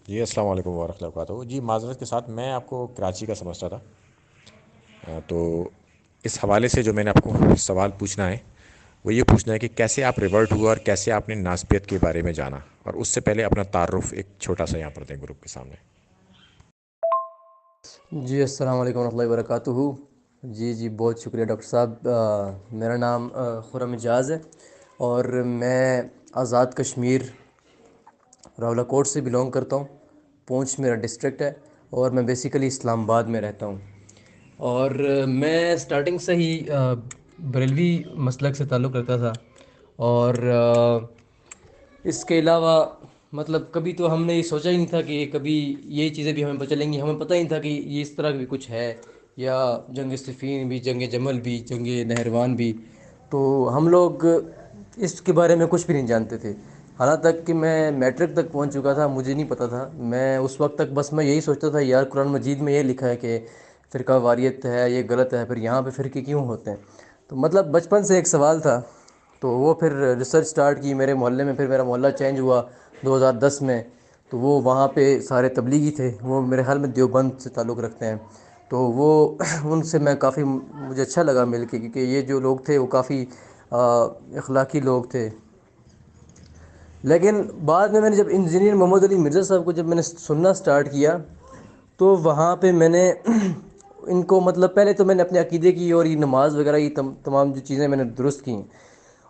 جی السلام علیکم ورحمۃ اللہ وبرکاتہ. جی معذرت کے ساتھ میں آپ کو کراچی کا سمجھتا تھا. تو اس حوالے سے جو میں نے آپ کو سوال پوچھنا ہے وہ یہ پوچھنا ہے کہ کیسے آپ ریورٹ ہوا اور کیسے آپ نے ناسبیت کے بارے میں جانا. اور اس سے پہلے اپنا تعارف ایک چھوٹا سا یہاں پر دیں گروپ کے سامنے. جی السلام علیکم ورحمۃ اللہ وبرکاتہ. جی بہت شکریہ ڈاکٹر صاحب. میرا نام خرم اجاز ہے اور میں آزاد کشمیر راولہ کوٹ سے بلونگ کرتا ہوں. پونچھ میرا ڈسٹرکٹ ہے اور میں بیسیکلی اسلام آباد میں رہتا ہوں. اور میں اسٹارٹنگ سے ہی بریلوی مسلک سے تعلق رکھتا تھا. اور اس کے علاوہ مطلب کبھی تو ہم نے یہ سوچا ہی نہیں تھا کہ کبھی یہ چیزیں بھی ہمیں پتہ چلیں گی. ہمیں پتہ ہی نہیں تھا کہ یہ اس طرح بھی کچھ ہے یا جنگ صفین بھی، جنگ جمل بھی، جنگ نہروان بھی. تو ہم لوگ اس کے بارے میں کچھ بھی نہیں جانتے تھے. حاں تک کہ میں میٹرک تک پہنچ چکا تھا مجھے نہیں پتا تھا. میں اس وقت تک بس میں یہی سوچتا تھا یار قرآن مجید میں یہ لکھا ہے کہ فرقہ واریت ہے، یہ غلط ہے، پھر یہاں پہ فرقے کیوں ہوتے ہیں. تو مطلب بچپن سے ایک سوال تھا. تو وہ پھر ریسرچ سٹارٹ کی میرے محلے میں. پھر میرا محلہ چینج ہوا 2010 میں. تو وہ وہاں پہ سارے تبلیغی تھے. وہ میرے خیال میں دیوبند سے تعلق رکھتے ہیں. تو وہ ان سے میں کافی مجھے اچھا لگا مل کے، کیونکہ یہ جو لوگ تھے وہ کافی اخلاقی لوگ تھے. لیکن بعد میں نے جب انجینئر محمد علی مرزا صاحب کو جب میں نے سننا سٹارٹ کیا تو وہاں پہ میں نے ان کو مطلب پہلے تو میں نے اپنے عقیدے کی اور یہ نماز وغیرہ یہ تمام جو چیزیں میں نے درست کیں.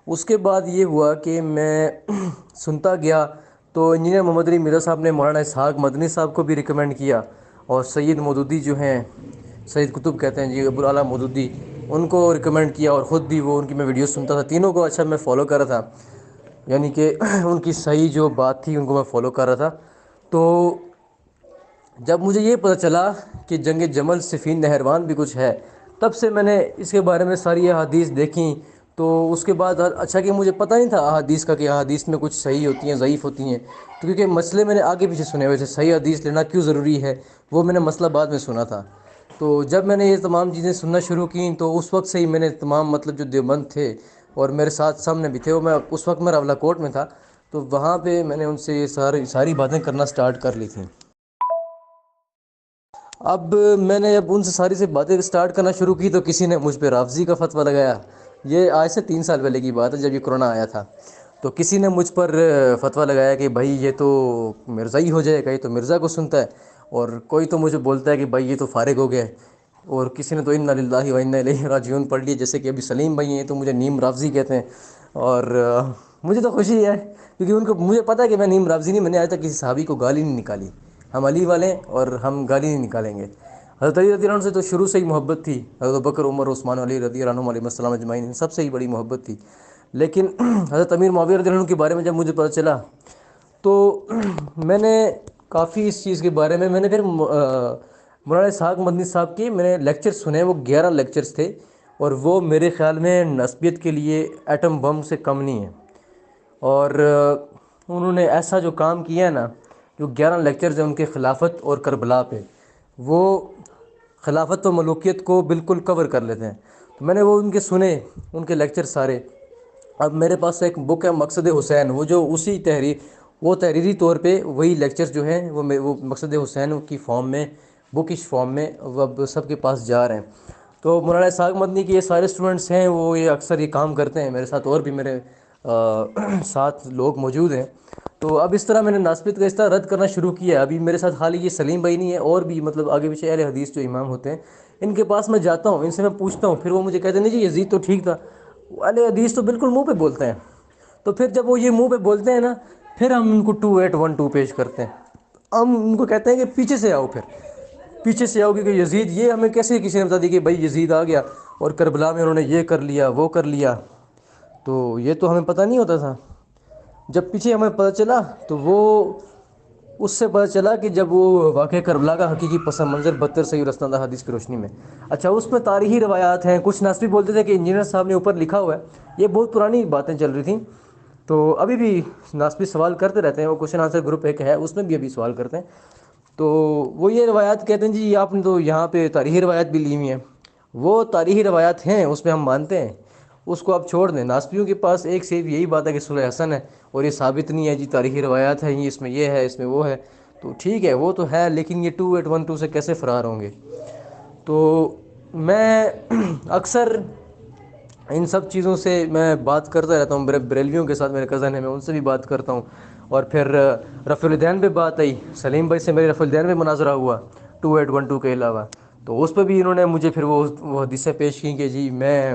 اس کے بعد یہ ہوا کہ میں سنتا گیا تو انجینئر محمد علی مرزا صاحب نے مولانا اسحاق مدنی صاحب کو بھی ریکمینڈ کیا. اور سید مودودی جو ہیں، سید قطب کہتے ہیں جی، ابوالاعلیٰ مودودی، ان کو ریکمینڈ کیا. اور خود بھی وہ ان کی میں ویڈیوز سنتا تھا. تینوں کو اچھا میں فالو کر رہا تھا. یعنی کہ ان کی صحیح جو بات تھی ان کو میں فالو کر رہا تھا. تو جب مجھے یہ پتہ چلا کہ جنگ جمل صفین نہروان بھی کچھ ہے، تب سے میں نے اس کے بارے میں ساری احادیث دیکھیں. تو اس کے بعد اچھا کہ مجھے پتہ نہیں تھا احادیث کا کہ احادیث میں کچھ صحیح ہوتی ہیں، ضعیف ہوتی ہیں. تو کیونکہ مسئلے میں نے آگے پیچھے سنے ہوئے تھے، صحیح حدیث لینا کیوں ضروری ہے وہ میں نے مسئلہ بعد میں سنا تھا. تو جب میں نے یہ تمام چیزیں سننا شروع کیں تو اس وقت سے ہی میں نے تمام مطلب جو دیوبند تھے اور میرے ساتھ سامنے بھی تھے، وہ میں اس وقت میں راولہ کوٹ میں تھا، تو وہاں پہ میں نے ان سے یہ ساری باتیں کرنا سٹارٹ کر لی تھیں. اب میں نے اب ان سے ساری سے باتیں سٹارٹ کرنا شروع کی تو کسی نے مجھ پہ رافضی کا فتویٰ لگایا. یہ آج سے 3 سال پہلے کی بات ہے جب یہ کرونا آیا تھا. تو کسی نے مجھ پر فتویٰ لگایا کہ بھائی یہ تو مرزائی ہو جائے گا، یہ تو مرزا کو سنتا ہے. اور کوئی تو مجھے بولتا ہے کہ بھائی یہ تو فارغ ہو گیا ہے. اور کسی نے تو انا للہ و انا الیہ راجعون پڑھ لی، جیسے کہ ابھی سلیم بھائی ہیں تو مجھے نیم رافضی کہتے ہیں. اور مجھے تو خوشی ہے کیونکہ ان کو مجھے پتہ ہے کہ میں نیم رافضی نہیں، میں نے آج تک کسی صحابی کو گالی نہیں نکالی. ہم علی والے ہیں اور ہم گالی نہیں نکالیں گے. حضرت علی رضی اللہ عنہ سے تو شروع سے ہی محبت تھی. حضرت ابوبکر، عمر، عثمان، علی رضی اللہ عنہم علیہم السلام اجمعین، سب سے ہی بڑی محبت تھی. لیکن حضرت امیر معاویہ رضی اللہ عنہ کے بارے میں جب مجھے پتہ چلا تو میں نے کافی اس چیز کے بارے میں نے پھر مولانا اسحاق مدنی صاحب کی میں نے لیکچر سنے. وہ 11 لیکچرز تھے اور وہ میرے خیال میں نسبیت کے لیے ایٹم بم سے کم نہیں ہیں. اور انہوں نے ایسا جو کام کیا ہے نا، جو 11 لیکچرز ہیں ان کے خلافت اور کربلا پہ، وہ خلافت و ملوکیت کو بالکل کور کر لیتے ہیں. تو میں نے وہ ان کے سنے، ان کے لیکچر سارے. اب میرے پاس ایک بک ہے مقصد حسین، وہ جو اسی وہ تحریری طور پہ وہی لیکچرز جو ہیں وہ مقصد حسین کی فارم میں، بکش فارم میں اب سب کے پاس جا رہے ہیں. تو مولانا اسحاق مدنی کے یہ سارے اسٹوڈنٹس ہیں، وہ یہ اکثر یہ کام کرتے ہیں میرے ساتھ، اور بھی میرے ساتھ لوگ موجود ہیں. تو اب اس طرح میں نے ناسبت کا اس طرح رد کرنا شروع کیا ہے. ابھی میرے ساتھ حال ہی یہ سلیم بھائی نہیں ہے، اور بھی مطلب آگے پیچھے اہل حدیث جو امام ہوتے ہیں ان کے پاس میں جاتا ہوں، ان سے میں پوچھتا ہوں، پھر وہ مجھے کہتے ہیں نہیں جی یزید تو ٹھیک تھا. اہل حدیث تو بالکل منہ پہ بولتے ہیں. تو پھر جب وہ یہ منہ پہ بولتے ہیں نا، پھر ہم ان کو 2812 پیش کرتے ہیں. ہم ان کو کہتے ہیں کہ پیچھے سے آؤ، پھر پیچھے سے آؤ، کیونکہ یزید یہ ہمیں کیسے کسی نے بتا دی کہ بھائی یزید آ گیا اور کربلا میں انہوں نے یہ کر لیا وہ کر لیا. تو یہ تو ہمیں پتہ نہیں ہوتا تھا. جب پیچھے ہمیں پتہ چلا تو وہ اس سے پتہ چلا کہ جب وہ واقعہ کربلا کا حقیقی پس منظر 72 صحیح رسول حدیث کی روشنی میں. اچھا اس میں تاریخی روایات ہیں. کچھ ناسبی بولتے تھے کہ انجینئر صاحب نے اوپر لکھا ہوا ہے. یہ بہت پرانی باتیں چل رہی تھیں. تو ابھی بھی ناسبی سوال کرتے رہتے ہیں. وہ کوشچن آنسر گروپ ایک ہے، اس میں بھی ابھی سوال کرتے ہیں. تو وہ یہ روایات کہتے ہیں جی آپ نے تو یہاں پہ تاریخی روایات بھی لی ہوئی ہیں. وہ تاریخی روایات ہیں، اس پہ ہم مانتے ہیں، اس کو آپ چھوڑ دیں. ناسبیوں کے پاس ایک سے یہی بات ہے کہ صلح حسن ہے اور یہ ثابت نہیں ہے جی، تاریخی روایات ہیں، یہ اس میں یہ ہے، اس میں وہ ہے. تو ٹھیک ہے وہ تو ہے، لیکن یہ 2812 سے کیسے فرار ہوں گے؟ تو میں اکثر ان سب چیزوں سے میں بات کرتا رہتا ہوں، بریلویوں کے ساتھ، میرے کزن ہیں، میں ان سے بھی بات کرتا ہوں. اور پھر رفیع الدین پہ بات آئی، سلیم بھائی سے میرے رفیع الدین میں مناظرہ ہوا 2812 کے علاوہ. تو اس پہ بھی انہوں نے مجھے پھر وہ حدیثیں پیش کیں کہ جی میں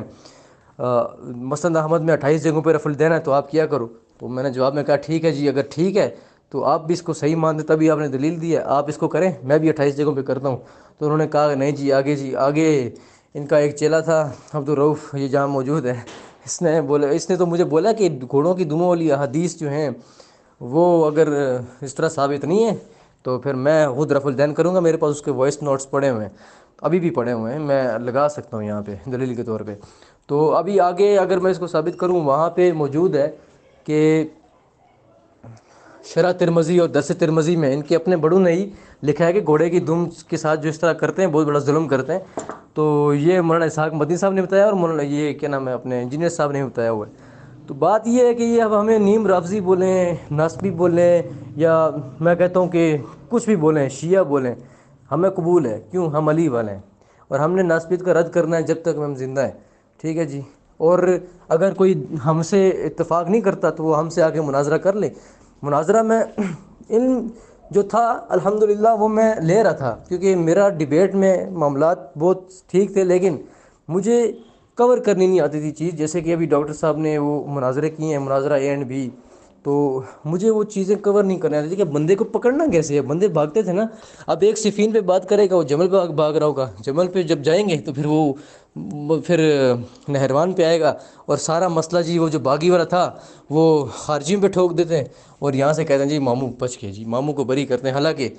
مسند احمد میں 28 جگہوں پہ رفع الدین ہے تو آپ کیا کرو. تو میں نے جواب میں کہا ٹھیک ہے جی، اگر ٹھیک ہے تو آپ بھی اس کو صحیح مانتے، تبھی آپ نے دلیل دی ہے، آپ اس کو کریں، میں بھی 28 جگہوں پہ کرتا ہوں. تو انہوں نے کہا کہ نہیں جی آگے، جی آگے. ان کا ایک چیلا تھا عبدالرؤف، یہ جہاں موجود ہے، اس نے تو مجھے بولا کہ گھوڑوں کی دموں والی احادیث جو ہیں وہ اگر اس طرح ثابت نہیں ہے تو پھر میں خود رفع الدین کروں گا. میرے پاس اس کے وائس نوٹس پڑے ہوئے ہیں، ابھی بھی پڑے ہوئے ہیں، میں لگا سکتا ہوں یہاں پہ دلیل کے طور پہ. تو ابھی آگے اگر میں اس کو ثابت کروں، وہاں پہ موجود ہے کہ شرح ترمذی اور درس ترمذی میں ان کے اپنے بڑوں نے ہی لکھا ہے کہ گھوڑے کی دم کے ساتھ جو اس طرح کرتے ہیں بہت بڑا ظلم کرتے ہیں. تو یہ مولانا اسحاق مدنی صاحب نے بتایا، اور مولانا یہ کیا نام ہے اپنے انجینئر صاحب نے بتایا ہوا ہے. تو بات یہ ہے کہ یہ اب ہمیں نیم رافضی بولیں، ناسبی بولیں، یا میں کہتا ہوں کہ کچھ بھی بولیں، شیعہ بولیں، ہمیں قبول ہے. کیوں؟ ہم علی والے ہیں، اور ہم نے ناسبیت کا رد کرنا ہے جب تک ہم زندہ ہیں. ٹھیک ہے جی. اور اگر کوئی ہم سے اتفاق نہیں کرتا تو وہ ہم سے آ کے مناظرہ کر لے. مناظرہ میں علم جو تھا الحمدللہ وہ میں لے رہا تھا، کیونکہ میرا ڈیبیٹ میں معاملات بہت ٹھیک تھے، لیکن مجھے کور کرنی نہیں آتی تھی چیز. جیسے کہ ابھی ڈاکٹر صاحب نے وہ مناظرے کیے ہیں، مناظرہ اے اینڈ بی، تو مجھے وہ چیزیں کور نہیں کرنے آتی تھی کہ بندے کو پکڑنا کیسے ہے. بندے بھاگتے تھے نا. اب ایک صفین پہ بات کرے گا، وہ جمل پہ بھاگ رہا ہوگا، جمل پہ جب جائیں گے تو پھر وہ پھر نہروان پہ آئے گا، اور سارا مسئلہ جی وہ جو باغی والا تھا وہ خارجیوں پہ ٹھوک دیتے ہیں، اور یہاں سے کہتے ہیں جی ماموں بچ کے، جی ماموں کو بری کرتے ہیں. حالانکہ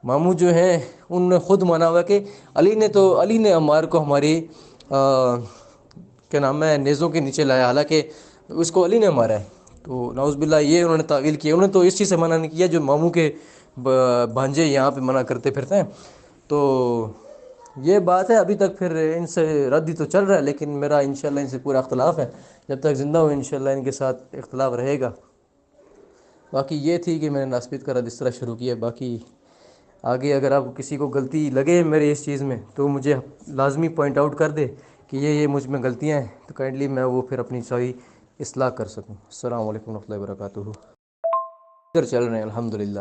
ماموں جو ہیں ان نے خود مانا ہوا کہ علی نے عمار کو ہماری کیا نام ہے نیزوں کے نیچے لایا، حالانکہ اس کو علی نے مارا ہے. تو نعوذ باللہ یہ انہوں نے تعویل کیا. انہوں نے تو اس چیز سے منع نہیں کیا جو ماموں کے بھانجے یہاں پہ منع کرتے پھرتے ہیں. تو یہ بات ہے. ابھی تک پھر ان سے رد ہی تو چل رہا ہے، لیکن میرا انشاءاللہ ان سے پورا اختلاف ہے. جب تک زندہ ہوں انشاءاللہ ان کے ساتھ اختلاف رہے گا. باقی یہ تھی کہ میں نے ناسبیت کا رد اس طرح شروع کیا. باقی آگے اگر آپ کسی کو غلطی لگے میرے اس چیز میں تو مجھے لازمی پوائنٹ آؤٹ کر دے کہ یہ مجھ میں غلطیاں ہیں، تو کائنڈلی میں وہ پھر اپنی صحیح اصلاح کر سکوں. السلام علیکم ورحمۃ اللہ وبرکاتہ. ادھر چل رہے ہیں الحمدللہ.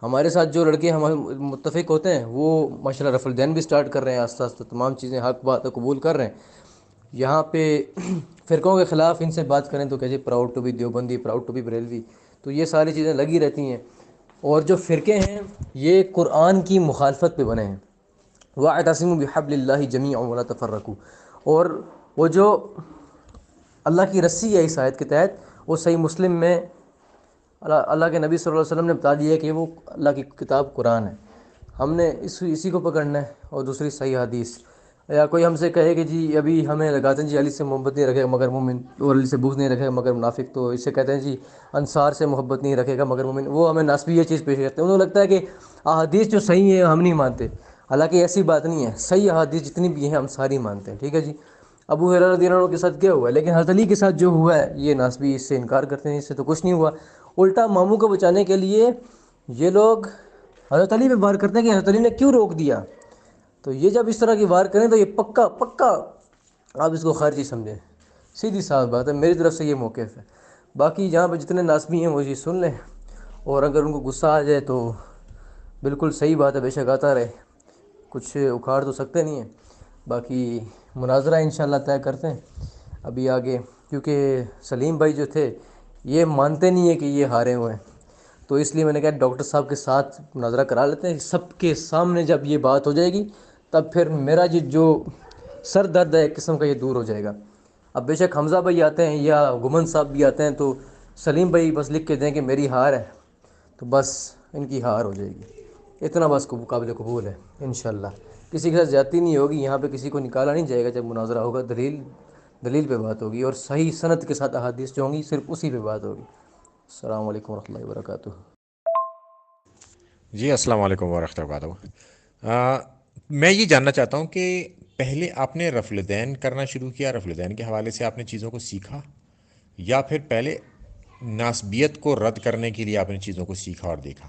ہمارے ساتھ جو لڑکے ہمارے متفق ہوتے ہیں وہ ماشاءاللہ رفع الدین بھی سٹارٹ کر رہے ہیں، آہستہ آہستہ تمام چیزیں حق بات قبول کر رہے ہیں. یہاں پہ فرقوں کے خلاف ان سے بات کریں تو کہتے ہیں proud to be Deobandi, proud to be Barelvi. تو یہ ساری چیزیں لگی رہتی ہیں. اور جو فرقے ہیں یہ قرآن کی مخالفت پہ بنے ہیں. وَاعْتَصِمُوا بِحَبْلِ اللَّهِ جَمِيعًا وَلَا تَفَرَّقُوا. اور وہ جو اللہ کی رسی ہے اس آیت کے تحت، وہ صحیح مسلم میں اللہ کے نبی صلی اللہ علیہ وسلم نے بتا دیا کہ وہ اللہ کی کتاب قرآن ہے. ہم نے اسی کو پکڑنا ہے. اور دوسری صحیح حدیث. یا کوئی ہم سے کہے کہ جی ابھی ہمیں لگاتے ہیں جی علی سے محبت نہیں رکھے گا مگر مومن، اور علی سے بغض نہیں رکھے گا مگر منافق. تو اس سے کہتے ہیں جی انصار سے محبت نہیں رکھے گا مگر مومن. وہ ہمیں ناسبی یہ چیز پیش کرتے ہیں. انہوں کو لگتا ہے کہ احادیث جو صحیح ہیں ہم نہیں مانتے، حالانکہ ایسی بات نہیں ہے. صحیح احادیث جتنی بھی ہیں ہم ساری مانتے ہیں. ٹھیک ہے جی. ابو ہریرہ رضی اللہ عنہ کے ساتھ کیا ہوا ہے، لیکن حضرت علی کے ساتھ جو ہوا ہے یہ ناسبی اس سے انکار کرتے ہیں. اس سے تو کچھ نہیں ہوا. الٹا ماموں کو بچانے کے لیے یہ لوگ حضرت علی پہ وار کرتے ہیں کہ حضرت علی نے کیوں روک دیا. تو یہ جب اس طرح کی وار کریں تو یہ پکا پکا آپ اس کو خارجی سمجھیں. سیدھی صاف بات ہے. میری طرف سے یہ موقف ہے. باقی جہاں پہ جتنے ناسبی ہیں وہ یہ سن لیں، اور اگر ان کو غصہ آ جائے تو بالکل صحیح بات ہے، بے شک آتا رہے، کچھ اکھاڑ تو سکتے نہیں ہیں. باقی مناظرہ انشاءاللہ طے کرتے ہیں ابھی آگے، کیونکہ سلیم بھائی جو تھے یہ مانتے نہیں ہیں کہ یہ ہارے ہوئے ہیں. تو اس لیے میں نے کہا ڈاکٹر صاحب کے ساتھ مناظرہ کرا لیتے ہیں. سب کے سامنے جب یہ بات ہو جائے گی تب پھر میرا جو سر درد ہے ایک قسم کا یہ دور ہو جائے گا. اب بے شک حمزہ بھائی آتے ہیں یا گمن صاحب بھی آتے ہیں تو سلیم بھائی بس لکھ کے دیں کہ میری ہار ہے، تو بس ان کی ہار ہو جائے گی. اتنا بس قابل قبول ہے انشاءاللہ. کسی کے ساتھ زیادتی نہیں ہوگی. یہاں پہ کسی کو نکالا نہیں جائے گا. جب مناظرہ ہوگا دلیل پہ بات ہوگی، اور صحیح سند کے ساتھ احادیث جو ہوں گی صرف اسی پہ بات ہوگی. السلام علیکم ورحمۃ اللہ وبرکاتہ. جی السلام علیکم ورحمۃ اللہ وبرکاتہ. میں یہ جاننا چاہتا ہوں کہ پہلے آپ نے رفع الدین کرنا شروع کیا، رفع الدین کے حوالے سے آپ نے چیزوں کو سیکھا، یا پھر پہلے ناسبیت کو رد کرنے کے لیے آپ نے چیزوں کو سیکھا اور دیکھا؟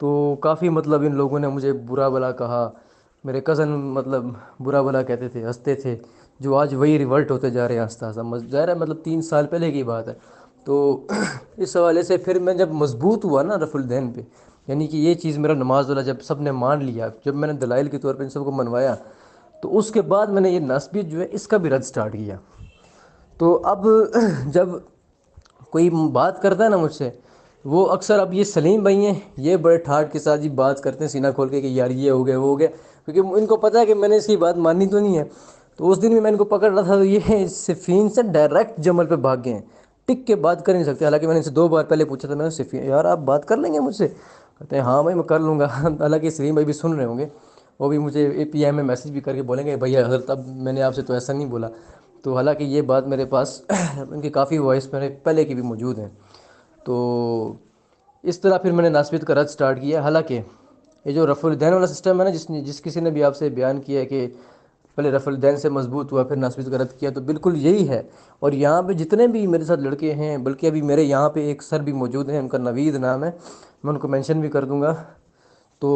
تو کافی مطلب ان لوگوں نے مجھے برا بھلا کہا، میرے کزن مطلب برا بھلا کہتے تھے، ہنستے تھے، جو آج وہی ریورٹ ہوتے جا رہے ہیں آہستہ آہستہ، ظاہر ہے مطلب 3 سال پہلے کی بات ہے۔ تو اس حوالے سے پھر میں جب مضبوط ہوا نا رفع الدین پہ، یعنی کہ یہ چیز میرا نماز والا جب سب نے مان لیا، جب میں نے دلائل کے طور پہ ان سب کو منوایا، تو اس کے بعد میں نے یہ نسبیت جو ہے اس کا بھی رد سٹارٹ کیا۔ تو اب جب کوئی بات کرتا ہے نا مجھ سے، وہ اکثر، اب یہ سلیم بھائی ہیں، یہ بڑے ٹھاٹ کے ساتھ ہی بات کرتے ہیں سینہ کھول کے کہ یار یہ ہو گیا وہ ہو گیا، کیونکہ ان کو پتہ ہے کہ میں نے اس کی بات ماننی تو نہیں ہے۔ تو اس دن بھی میں ان کو پکڑ رہا تھا، تو یہ صفین سے ڈائریکٹ جمل پہ بھاگ گئے ہیں، ٹک کے بات کر نہیں سکتے، حالانکہ میں نے ان سے 2 بار پہلے پوچھا تھا، میں نے صفین یار آپ بات کر لیں گے مجھ سے؟ کہتے ہیں ہاں بھائی میں کر لوں گا۔ حالانکہ سلیم بھائی بھی سن رہے ہوں گے، وہ بھی مجھے اے پی ایم میں میسیج بھی کر کے بولیں گے بھیا حضرت اب میں نے آپ سے تو ایسا نہیں بولا۔ تو حالانکہ یہ بات میرے پاس ان کی کافی وائس میرے پہلے کی بھی موجود ہیں۔ تو اس طرح پھر میں نے ناسبت کا رد سٹارٹ کیا۔ حالانکہ یہ جو رفع الدین والا سسٹم ہے نا، جس کسی نے بھی آپ سے بیان کیا ہے کہ پہلے رفع الدین سے مضبوط ہوا پھر ناسبت کا رد کیا، تو بالکل یہی ہے۔ اور یہاں پہ جتنے بھی میرے ساتھ لڑکے ہیں، بلکہ ابھی میرے یہاں پہ ایک سر بھی موجود ہیں، ان کا نوید نام ہے، میں ان کو مینشن بھی کر دوں گا، تو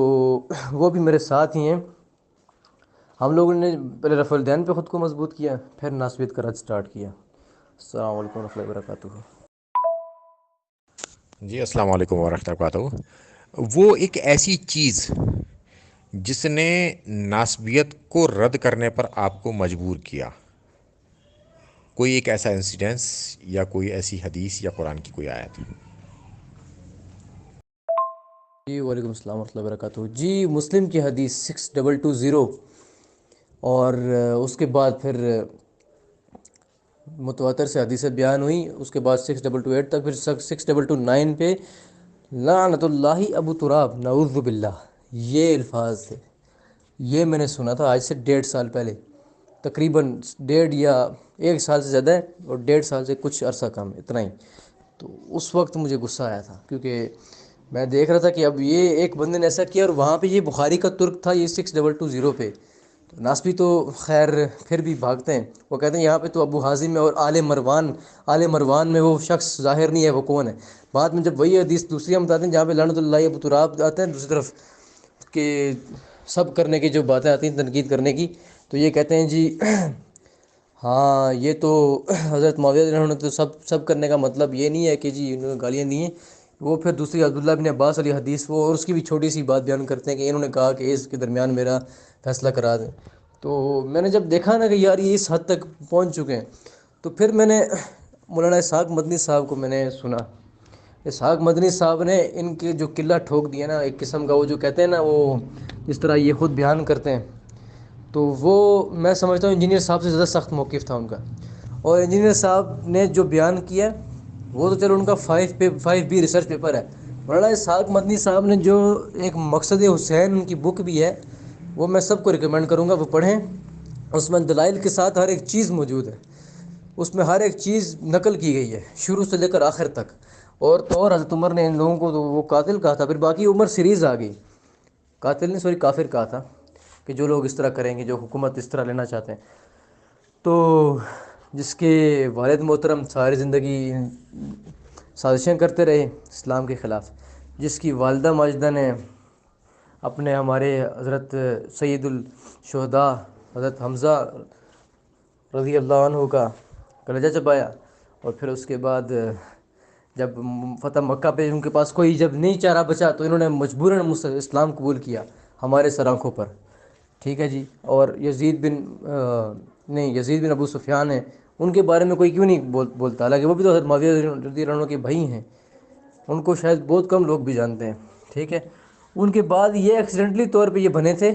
وہ بھی میرے ساتھ ہی ہیں۔ ہم لوگوں نے پہلے رفع الدین پہ خود کو مضبوط کیا، پھر ناسبت کا رد سٹارٹ کیا۔ السلام علیکم ورحمۃ اللہ وبرکاتہ۔ جی السلام علیکم ورحمۃ اللہ وبرکاتہ۔ وہ ایک ایسی چیز جس نے ناسبیت کو رد کرنے پر آپ کو مجبور کیا، کوئی ایک ایسا انسیڈنس یا کوئی ایسی حدیث یا قرآن کی کوئی آیت؟ جی وعلیکم السلام ورحمۃ اللہ وبرکاتہ۔ جی مسلم کی حدیث 6220، اور اس کے بعد پھر متواتر سے حدیثیں بیان ہوئیں، اس کے بعد 6228 تک، پھر 6229 پہ لعنت اللہ ابو تراب نعوذ باللہ، یہ الفاظ تھے۔ یہ میں نے سنا تھا آج سے 1.5 سال پہلے، تقریباً 1.5 یا 1 سال سے زیادہ ہے، اور 1.5 سال سے کچھ عرصہ کم، اتنا ہی۔ تو اس وقت مجھے غصہ آیا تھا، کیونکہ میں دیکھ رہا تھا کہ اب یہ ایک بندے نے ایسا کیا، اور وہاں پہ یہ بخاری کا ترک تھا، یہ 6220 پہ۔ تو ناسبی تو خیر پھر بھی بھاگتے ہیں، وہ کہتے ہیں یہاں پہ تو ابو حازم ہے اور آل مروان میں وہ شخص ظاہر نہیں ہے، وہ کون ہے؟ بعد میں جب وہی حدیث دوسری ہم بتاتے ہیں جہاں پہ لعنت اللہ ابو تراب آتے ہیں دوسری طرف، کہ سب کرنے کی جو باتیں آتی ہیں تنقید کرنے کی، تو یہ کہتے ہیں جی ہاں یہ تو حضرت معاویہ رضی اللہ عنہ نے تو سب کرنے کا مطلب یہ نہیں ہے کہ جی انہوں نے گالیاں دی ہیں۔ وہ پھر دوسری عبداللہ بن عباس علی حدیث، وہ اور اس کی بھی چھوٹی سی بات بیان کرتے ہیں کہ انہوں نے کہا کہ اس کے درمیان میرا فیصلہ کرا دیں۔ تو میں نے جب دیکھا نا کہ یار یہ اس حد تک پہنچ چکے ہیں، تو پھر میں نے مولانا اسحاق مدنی صاحب کو میں نے سنا۔ اسحاق مدنی صاحب نے ان کے جو قلعہ ٹھوک دیا نا ایک قسم کا، وہ جو کہتے ہیں نا، وہ جس طرح یہ خود بیان کرتے ہیں، تو وہ میں سمجھتا ہوں انجینئر صاحب سے زیادہ سخت موقف تھا ان کا۔ اور انجینئر صاحب نے جو بیان کیا وہ تو چلو ان کا 5B ریسرچ پیپر ہے، مولانا اسحاق مدنی صاحب نے جو ایک مقصد حسین ان کی بک بھی ہے، وہ میں سب کو ریکمینڈ کروں گا وہ پڑھیں۔ اس میں دلائل کے ساتھ ہر ایک چیز موجود ہے، اس میں ہر ایک چیز نقل کی گئی ہے شروع سے لے کر آخر تک۔ اور تو اور حضرت عمر نے ان لوگوں کو تو وہ قاتل کہا تھا، پھر باقی عمر سیریز آ گئی، قاتل نے سوری کافر کہا تھا، کہ جو لوگ اس طرح کریں گے، جو حکومت اس طرح لینا چاہتے ہیں۔ تو جس کے والد محترم ساری زندگی سازشیں کرتے رہے اسلام کے خلاف، جس کی والدہ ماجدہ نے اپنے ہمارے حضرت سید الشہداء حضرت حمزہ رضی اللہ عنہ کا کلیجہ چبایا، اور پھر اس کے بعد جب فتح مکہ پہ ان کے پاس کوئی جب نہیں چارہ بچا، تو انہوں نے مجبوراً اسلام قبول کیا ہمارے سر آنکھوں پر، ٹھیک ہے جی۔ اور یزید بن ابو سفیان ہیں، ان کے بارے میں کوئی کیوں نہیں بولتا، حالانکہ وہ بھی تو حضرت معاویہ رضی اللہ عنہ کے بھائی ہیں، ان کو شاید بہت کم لوگ بھی جانتے ہیں، ٹھیک ہے۔ ان کے بعد یہ ایکسیڈنٹلی طور پہ یہ بنے تھے،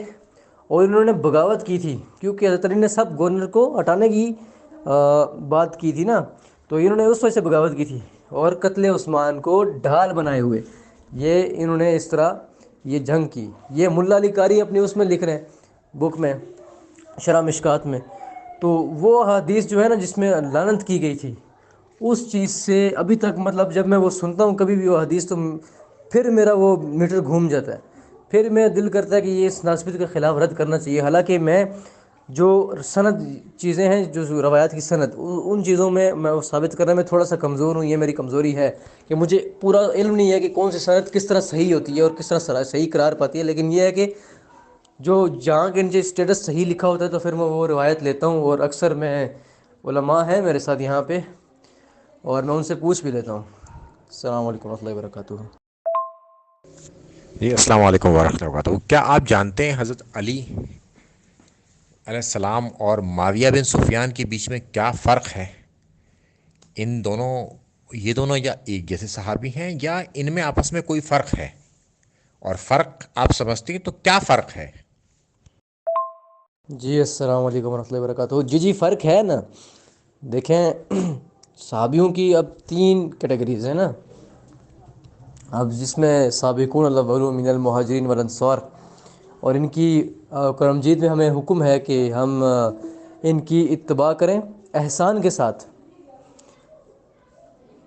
اور انہوں نے بغاوت کی تھی، کیونکہ حضرت علی نے سب گورنر کو ہٹانے کی بات کی تھی نا، تو انہوں نے اس وجہ سے بغاوت کی تھی، اور قتل عثمان کو ڈھال بنائے ہوئے یہ انہوں نے اس طرح یہ جنگ کی۔ یہ ملا علی قاری اپنی اس میں لکھ رہے ہیں بک میں، شرح مشکات میں۔ تو وہ حدیث جو ہے نا جس میں لعنت کی گئی تھی، اس چیز سے ابھی تک مطلب جب میں وہ سنتا ہوں کبھی بھی وہ حدیث، تو پھر میرا وہ میٹر گھوم جاتا ہے، پھر میں دل کرتا ہے کہ یہ اس ناسبت کے خلاف رد کرنا چاہیے۔ حالانکہ میں جو سند چیزیں ہیں، جو روایات کی سند، ان چیزوں میں وہ ثابت کرنے میں تھوڑا سا کمزور ہوں. یہ میری کمزوری ہے کہ مجھے پورا علم نہیں ہے کہ کون سی سند کس طرح صحیح ہوتی ہے اور کس طرح صحیح قرار پاتی ہے. لیکن یہ ہے کہ جو جہاں کے نیچے اسٹیٹس صحیح لکھا ہوتا ہے تو پھر میں وہ روایت لیتا ہوں. اور اکثر میں علماء ہیں میرے ساتھ یہاں پہ، اور میں ان سے پوچھ بھی لیتا ہوں. السلام علیکم ورحمۃ اللہ وبرکاتہ. جی السلام علیکم ورحمۃ اللہ وبرکاتہ. کیا آپ جانتے ہیں حضرت علی علیہ السلام اور معاویہ بن سفیان کے بیچ میں کیا فرق ہے؟ ان دونوں یہ دونوں یا ایک جیسے صحابی ہیں یا ان میں آپس میں کوئی فرق ہے؟ اور فرق آپ سمجھتے ہیں تو کیا فرق ہے؟ جی السلام علیکم ورحمۃ اللہ وبرکاتہ. جی فرق ہے نا. دیکھیں، صحابیوں کی اب 3 کیٹیگریز ہیں نا. اب جس میں سابقون الاولون من المہاجرین والانصار، اور ان کی قرآن مجید میں ہمیں حکم ہے کہ ہم ان کی اتباع کریں احسان کے ساتھ،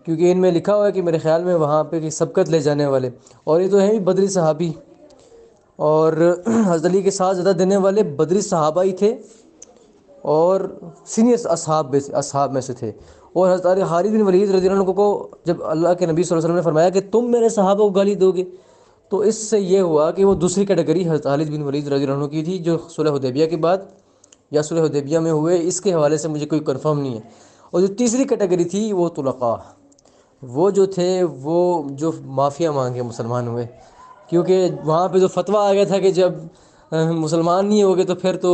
کیونکہ ان میں لکھا ہوا ہے کہ میرے خیال میں وہاں پہ کہ سبقت لے جانے والے، اور یہ تو ہیں بھی بدری صحابی، اور حضرت علی کے ساتھ زیادہ دینے والے بدری صحابہ ہی تھے اور سینئر اصحاب میں سے تھے. اور حضرت خالد بن ولید رضی اللہ عنہ کو جب اللہ کے نبی صلی اللہ علیہ وسلم نے فرمایا کہ تم میرے صحابہ کو گالی دو گے، تو اس سے یہ ہوا کہ وہ دوسری کیٹیگری حضرت خالد بن ولید رضی اللہ عنہ کی تھی، جو صلح حدیبیہ کے بعد یا صلح حدیبیہ میں ہوئے، اس کے حوالے سے مجھے کوئی کنفرم نہیں ہے. اور جو تیسری کیٹیگری تھی وہ طلقاء، وہ جو تھے وہ جو معافیا مانگے مسلمان ہوئے، کیونکہ وہاں پہ جو فتویٰ آ گیا تھا کہ جب مسلمان نہیں ہوگے تو پھر تو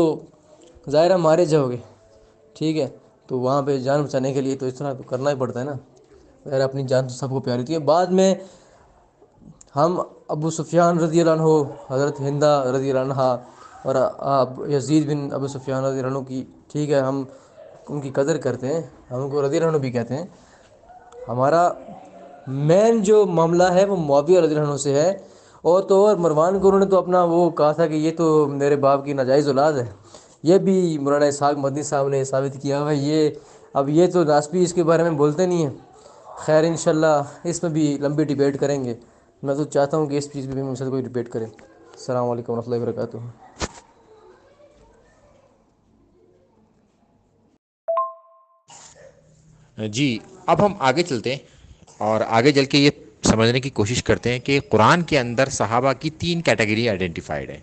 ظاہرہ مارے جاؤ گے. ٹھیک ہے، تو وہاں پہ جان بچانے کے لیے تو اس طرح تو کرنا ہی پڑتا ہے نا. ظاہر اپنی جان تو سب کو پیاری تھی. بعد میں ہم ابو سفیان رضی اللہ عنہ، حضرت ہندہ رضی اللہ عنہ، اور یزید بن ابو سفیان رضی اللہ عنہ کی، ٹھیک ہے، ہم ان کی قدر کرتے ہیں، ہم ان کو رضی اللہ عنہ بھی کہتے ہیں. ہمارا مین جو معاملہ ہے وہ معاویہ رضی اللہ عنہ سے ہے. اور تو اور مروان کو انہوں نے تو اپنا وہ کہا تھا کہ یہ تو میرے باپ کی ناجائز اولاد ہے. یہ بھی مولانا اسحاق مدنی صاحب نے ثابت کیا ہوا. اب یہ تو ناسبی اس کے بارے میں بولتے نہیں ہیں. خیر انشاءاللہ اس میں بھی لمبی ڈیبیٹ کریں گے. میں تو چاہتا ہوں کہ اس چیز پہ بھی مجھ سے کوئی ڈیبیٹ کرے. السلام علیکم ورحمۃ اللہ وبرکاتہ. جی اب ہم آگے چلتے ہیں اور آگے چل کے یہ سمجھنے کی کوشش کرتے ہیں کہ قرآن کے اندر صحابہ کی 3 کیٹیگری آئیڈینٹیفائڈ ہیں.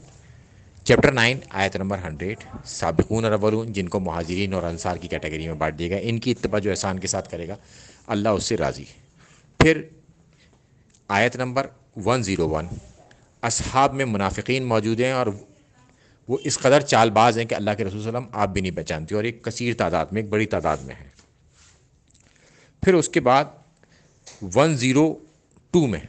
چیپٹر 9 آیت نمبر 100، سابقون الاولون جن کو مہاجرین اور انصار کی کیٹیگری میں بانٹ دیا گیا، ان کی اتباع جو احسان کے ساتھ کرے گا اللہ اس سے راضی. پھر آیت نمبر 101، اصحاب میں منافقین موجود ہیں اور وہ اس قدر چال باز ہیں کہ اللہ کے رسول صلی اللہ علیہ وسلم آپ بھی نہیں پہچانتے، اور ایک کثیر تعداد میں، ایک بڑی تعداد میں ہے. پھر اس کے بعد 102 میں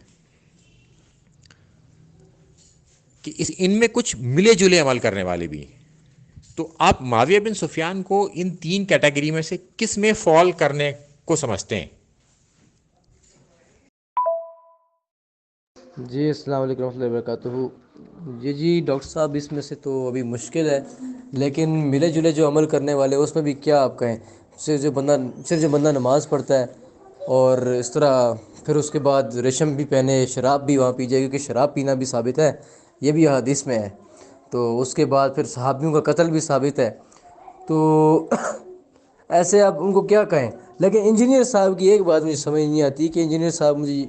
کہ ان میں کچھ ملے جلے عمل کرنے والے بھی ہیں. تو آپ معاویہ بن سفیان کو ان 3 کیٹیگری میں سے کس میں فال کرنے کو سمجھتے ہیں؟ جی السلام علیکم ورحمۃ اللہ وبرکاتہ. جی ڈاکٹر صاحب اس میں سے تو ابھی مشکل ہے، لیکن ملے جلے جو عمل کرنے والے اس میں بھی کیا آپ کہیں. صرف جو بندہ نماز پڑھتا ہے اور اس طرح پھر اس کے بعد ریشم بھی پہنے، شراب بھی وہاں پی جائے، کیونکہ شراب پینا بھی ثابت ہے، یہ بھی حدیث میں ہے. تو اس کے بعد پھر صحابیوں کا قتل بھی ثابت ہے. تو ایسے آپ ان کو کیا کہیں. لیکن انجینئر صاحب کی ایک بات مجھے سمجھ نہیں آتی کہ انجینئر صاحب مجھے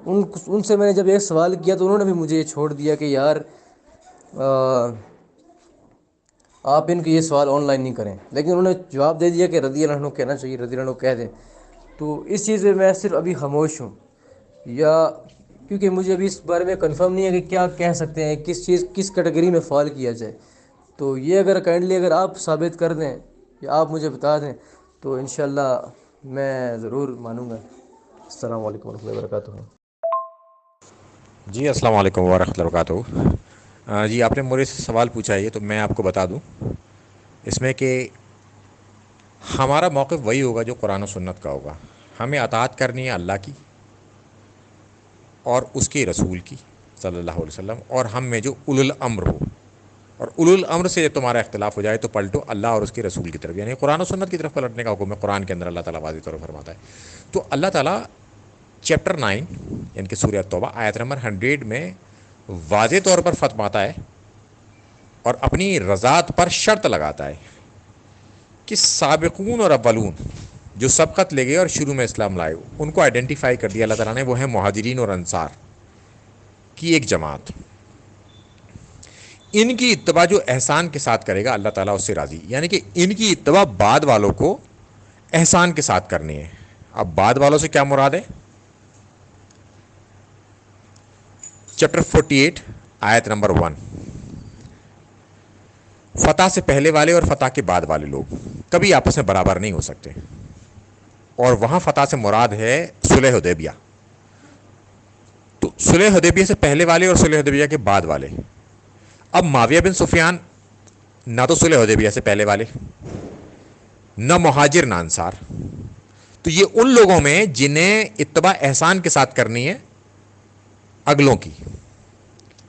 ان سے میں نے جب ایک سوال کیا تو انہوں نے بھی مجھے یہ چھوڑ دیا کہ یار آپ ان کے یہ سوال آن لائن نہیں کریں. لیکن انہوں نے جواب دے دیا کہ رضی اللہ عنہ کہنا چاہیے، رضی اللہ عنہ کہہ دیں. تو اس چیز میں صرف ابھی خاموش ہوں، یا کیونکہ مجھے ابھی اس بارے میں کنفرم نہیں ہے کہ کیا کہہ سکتے ہیں، کس کیٹیگری میں فال کیا جائے. تو یہ اگر کائنڈلی اگر آپ ثابت کر دیں یا آپ مجھے بتا دیں تو انشاءاللہ میں ضرور مانوں گا. السلام علیکم ورحمۃ اللہ وبرکاتہ. جی السلام علیکم ورحمۃ اللہ وبرکاتہ. جی آپ نے مجھے سے سوال پوچھا ہے تو میں آپ کو بتا دوں اس میں کہ ہمارا موقف وہی ہوگا جو قرآن و سنت کا ہوگا. ہمیں اطاعت کرنی ہے اللہ کی اور اس کے رسول کی صلی اللہ علیہ وسلم، اور ہم میں جو اولو الامر ہو. اور اولو الامر سے جب تمہارا اختلاف ہو جائے تو پلٹو اللہ اور اس کے رسول کی طرف، یعنی قرآن و سنت کی طرف پلٹنے کا حکم ہے. قرآن کے اندر اللہ تعالیٰ واضح طور پر فرماتا ہے. تو اللہ تعالیٰ چیپٹر 9 یعنی کہ سورہ توبہ آیت نمبر 100 میں واضح طور پر فرماتا ہے اور اپنی رضات پر شرط لگاتا ہے کہ سابقون اور اولون جو سبقت لے گئے اور شروع میں اسلام لائے ان کو آئیڈینٹیفائی کر دیا اللہ تعالیٰ نے، وہ ہیں مہاجرین اور انصار کی ایک جماعت. ان کی اتباع جو احسان کے ساتھ کرے گا اللہ تعالیٰ اس سے راضی، یعنی کہ ان کی اتباع بعد والوں کو احسان کے ساتھ کرنی ہے. اب بعد والوں سے کیا مراد ہے؟ چیپٹر 48 آیت نمبر 1. فتح سے پہلے والے اور فتح کے بعد والے لوگ کبھی آپس میں برابر نہیں ہو سکتے، اور وہاں فتح سے مراد ہے صلح حدیبیہ. تو صلح حدیبیہ سے پہلے والے اور صلح حدیبیہ کے بعد والے. اب معاویہ بن سفیان نہ تو صلح حدیبیہ سے پہلے والے، نہ مہاجر نہ انصار. تو یہ ان لوگوں میں جنہیں اتباع احسان کے ساتھ کرنی ہے اگلوں کی،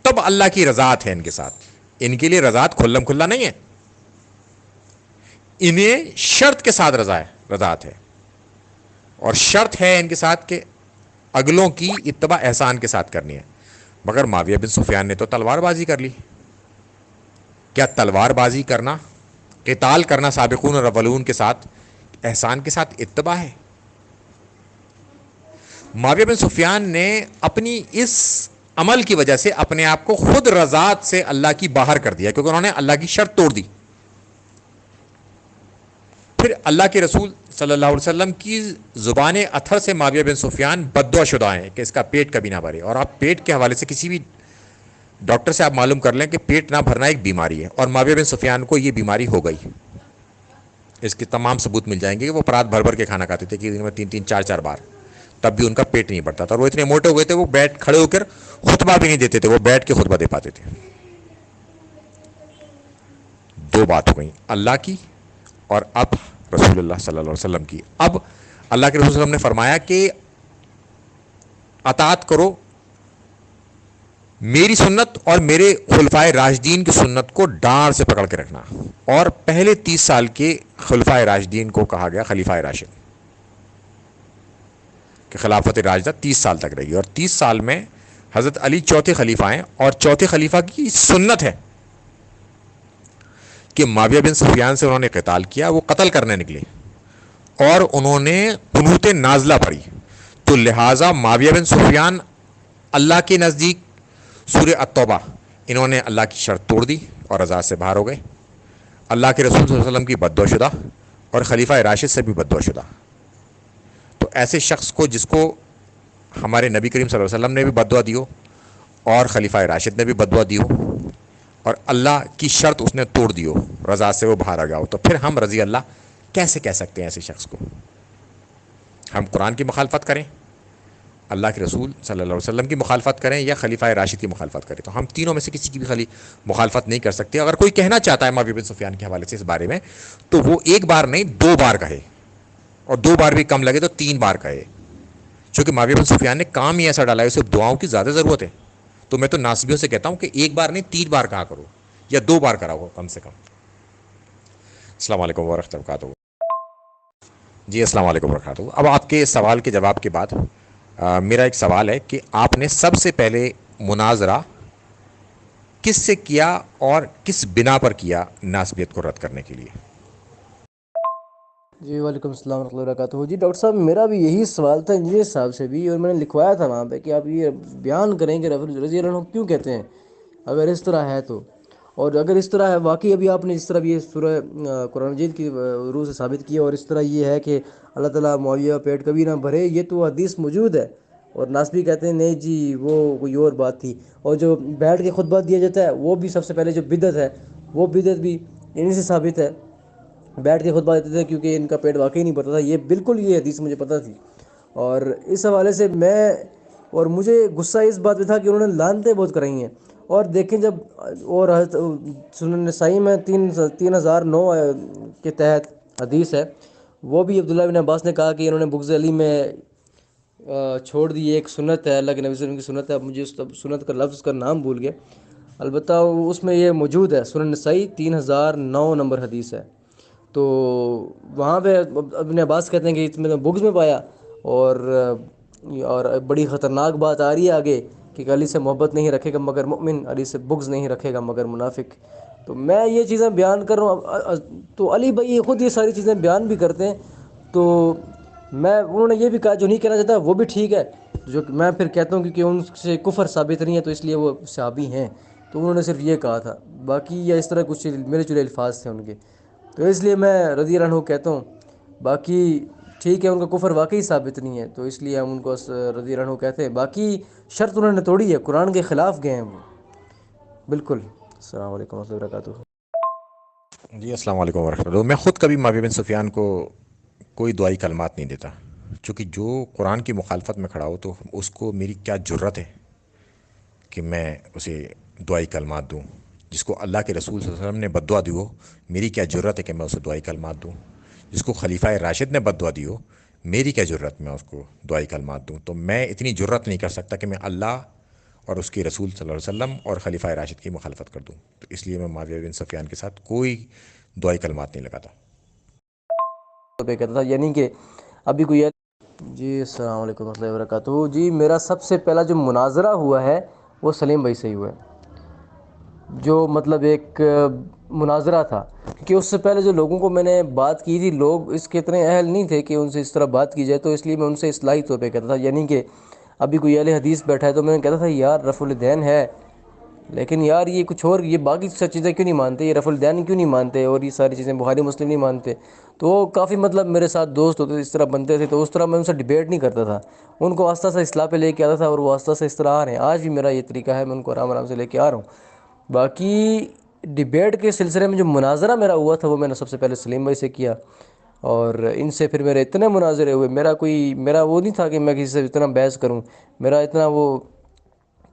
تب اللہ کی رضاعت ہے ان کے ساتھ. ان کے لیے رضاعت کھلم کھلا نہیں ہے، انہیں شرط کے ساتھ رضاعت ہے، اور شرط ہے ان کے ساتھ کہ اگلوں کی اتباع احسان کے ساتھ کرنی ہے. مگر معاویہ بن سفیان نے تو تلوار بازی کر لی. کیا تلوار بازی کرنا، قتال کرنا سابقون اور اولون کے ساتھ احسان کے ساتھ اتباع ہے؟ معاویہ بن سفیان نے اپنی اس عمل کی وجہ سے اپنے آپ کو خود رضاعت سے اللہ کی باہر کر دیا، کیونکہ انہوں نے اللہ کی شرط توڑ دی. پھر اللہ کے رسول صلی اللہ علیہ وسلم کی زبان اطہر سے معاویہ بن سفیان بددعا شدہ ہیں کہ اس کا پیٹ کبھی نہ بھرے. اور آپ پیٹ کے حوالے سے کسی بھی ڈاکٹر سے آپ معلوم کر لیں کہ پیٹ نہ بھرنا ایک بیماری ہے، اور معاویہ بن سفیان کو یہ بیماری ہو گئی. اس کے تمام ثبوت مل جائیں گے کہ وہ پرات بھر بھر کے کھانا کھاتے تھے کہ دن میں 3 4 بار، تب بھی ان کا پیٹ نہیں بڑھتا تھا. اور وہ اتنے موٹے ہو گئے تھے وہ کھڑے ہو کر خطبہ بھی نہیں دیتے تھے، وہ بیٹھ کے خطبہ دے پاتے تھے. 2 بات ہو گئیں، اللہ کی اور اب رسول اللہ صلی اللہ علیہ وسلم کی. اب اللہ کے رسول صلی اللہ علیہ وسلم نے فرمایا کہ اطاعت کرو میری سنت اور میرے خلفائے راشدین کی سنت کو ڈاڑھ سے پکڑ کے رکھنا. اور پہلے 30 سال کے خلفائے راشدین کو کہا گیا خلیفہ راشد، کہ خلافت راشدہ 30 سال تک رہے گی، اور 30 سال میں حضرت علی چوتھے خلیفہ ہیں، اور چوتھے خلیفہ کی سنت ہے کہ معاویہ بن سفیان سے انہوں نے قتال کیا، وہ قتل کرنے نکلے اور انہوں نے قنوت نازلہ پڑھی. تو لہٰذا معاویہ بن سفیان اللہ کے نزدیک سورہ التوبہ انہوں نے اللہ کی شرط توڑ دی اور رضا سے باہر ہو گئے. اللہ کے رسول صلی اللہ علیہ وسلم کی بددعا شدہ اور خلیفہ راشد سے بھی بددعا شدہ. تو ایسے شخص کو جس کو ہمارے نبی کریم صلی اللہ علیہ وسلم نے بھی بددعا دی ہو اور خلیفہ راشد نے بھی بددعا دی ہو اور اللہ کی شرط اس نے توڑ دی ہو، رضا سے وہ باہر آ گیا ہو، تو پھر ہم رضی اللہ کیسے کہہ سکتے ہیں ایسے شخص کو؟ ہم قرآن کی مخالفت کریں، اللہ کے رسول صلی اللہ علیہ وسلم کی مخالفت کریں، یا خلیفہ راشد کی مخالفت کریں؟ تو ہم تینوں میں سے کسی کی بھی مخالفت نہیں کر سکتے. اگر کوئی کہنا چاہتا ہے معاویہ بن سفیان کے حوالے سے اس بارے میں، تو وہ ایک بار نہیں 2 بار کہے، اور 2 بار بھی کم لگے تو 3 بار کہے، چونکہ معاویہ بن سفیان نے کام ہی ایسا ڈالا ہے، اسے دعاؤں کی زیادہ ضرورت ہے. تو میں تو ناصبیوں سے کہتا ہوں کہ ایک بار نہیں 3 بار کہا کرو، یا 2 بار کرا ہو کم سے کم. السلام علیکم ورحمۃ اللہ وبرکاتہ. جی السلام علیکم ورحمۃ اللہ. اب آپ کے سوال کے جواب کے بعد میرا ایک سوال ہے کہ آپ نے سب سے پہلے مناظرہ کس سے کیا اور کس بنا پر کیا ناسبیت کو رد کرنے کے لیے؟ جی وعلیکم السلام ورحمۃ اللہ وبرکاتہ. جی ڈاکٹر صاحب میرا بھی یہی سوال تھا انجینئر صاحب سے بھی، اور میں نے لکھوایا تھا وہاں پہ کہ آپ یہ بیان کریں کہ رضی اللہ عنہ کیوں کہتے ہیں اگر اس طرح ہے تو. اور اگر اس طرح ہے واقعی ابھی آپ نے جس طرح بھی یہ سورہ قرآن مجید کی روح سے ثابت کیا، اور اس طرح یہ ہے کہ اللہ تعالیٰ معاویہ پیٹ کبھی نہ بھرے، یہ تو حدیث موجود ہے. اور ناسبی کہتے ہیں نہیں جی وہ کوئی اور بات تھی. اور جو بیٹھ کے خطبہ دیا جاتا ہے وہ بھی سب سے پہلے جو بدعت ہے وہ بدعت بھی انہی سے ثابت ہے. بیٹھ کے خطبہ دیتے تھے کیونکہ ان کا پیٹ واقعی نہیں بھرتا تھا، یہ بالکل یہ حدیث مجھے پتہ تھی. اور اس حوالے سے اور مجھے غصہ اس بات پہ تھا کہ انہوں نے لعنتیں بہت کرائی ہیں. اور دیکھیں جب اور سنن نسائی میں 3009 کے تحت حدیث ہے، وہ بھی عبداللہ بن عباس نے کہا کہ انہوں نے بغض علی میں چھوڑ دی. ایک سنت ہے اللہ کے نبی صلی اللہ علیہ وسلم کی سنت ہے، اب مجھے اس سنت کا لفظ کا نام بھول گیا، البتہ اس میں یہ موجود ہے. سنن نسائی 3009 نمبر حدیث ہے. تو وہاں پہ ابن عباس کہتے ہیں کہ اس میں بغض میں پایا. اور بڑی خطرناک بات آ رہی ہے آگے کہ علی سے محبت نہیں رکھے گا مگر مؤمن، علی سے بغض نہیں رکھے گا مگر منافق. تو میں یہ چیزیں بیان کر رہا ہوں، تو علی بھائی خود یہ ساری چیزیں بیان بھی کرتے ہیں، تو انہوں نے یہ بھی کہا جو نہیں کہنا چاہتا وہ بھی ٹھیک ہے، جو میں پھر کہتا ہوں کہ ان سے کفر ثابت نہیں ہے تو اس لیے وہ صحابی ہیں، تو انہوں نے صرف یہ کہا تھا، باقی یا اس طرح کچھ میرے جلے الفاظ تھے ان کے، تو اس لیے میں رضی اللہ عنہ کہتا ہوں، باقی ٹھیک ہے ان کا کفر واقعی ثابت نہیں ہے تو اس لیے ہم ان کو رضی اللہ عنہ کہتے ہیں، باقی شرط انہوں نے توڑی ہے، قرآن کے خلاف گئے ہیں وہ بالکل۔ السلام علیکم ورحمۃ اللہ وبرکاتہ۔ جی السلام علیکم ورحمۃ اللہ۔ میں خود کبھی معاویہ بن سفیان کو کوئی دعائی کلمات نہیں دیتا، چونکہ جو قرآن کی مخالفت میں کھڑا ہو تو اس کو میری کیا جرت ہے کہ میں اسے دعائی کلمات دوں، جس کو اللہ کے رسول صلی اللہ علیہ وسلم نے بد دعا دی ہو، میری کیا جرت ہے کہ میں اسے دعائی کلمات دوں، جس کو خلیفہ راشد نے بد دعا دی ہو، میری کیا جرت میں اس کو دعائی کلمات دوں۔ تو میں اتنی جرت نہیں کر سکتا کہ میں اللہ اور اس کے رسول صلی اللہ علیہ وسلم اور خلیفہ راشد کی مخالفت کر دوں، تو اس لیے میں معاویہ بن سفیان کے ساتھ کوئی دعائی کلمات نہیں لگاتا۔ پہ کہتا تھا یعنی کہ ابھی کوئی جی السلام علیکم ورحمۃ اللہ وبرکاتہ۔ جی میرا سب سے پہلا جو مناظرہ ہوا ہے وہ سلیم بھائی سے ہی ہوا ہے، جو مطلب ایک مناظرہ تھا، کیونکہ اس سے پہلے جو لوگوں کو میں نے بات کی تھی لوگ اس کے اتنے اہل نہیں تھے کہ ان سے اس طرح بات کی جائے، تو اس لیے میں ان سے اصلاحی طور پہ کہتا تھا، یعنی کہ ابھی کوئی اہل حدیث بیٹھا ہے تو میں کہتا تھا یار رفع الدین ہے، لیکن یار یہ کچھ اور یہ باقی سب چیزیں کیوں نہیں مانتے، یہ رفع الدین کیوں نہیں مانتے، اور یہ ساری چیزیں بخاری مسلم نہیں مانتے، تو وہ کافی مطلب میرے ساتھ دوست ہوتے تھے، اس طرح بنتے تھے، تو اس طرح میں ان سے ڈیبیٹ نہیں کرتا تھا، ان کو آستہ سے اصلاح پہ لے کے آتا تھا، اور وہ آستہ سے اس طرح آ رہے ہیں، آج بھی میرا یہ طریقہ ہے، میں ان کو آرام آرام سے لے کے آ رہا ہوں۔ باقی ڈیبیٹ کے سلسلے میں جو مناظرہ میرا ہوا تھا وہ میں نے سب سے پہلے سلیم بھائی سے کیا، اور ان سے پھر میرے اتنے مناظرے ہوئے، میرا وہ نہیں تھا کہ میں کسی سے اتنا بحث کروں، میرا اتنا وہ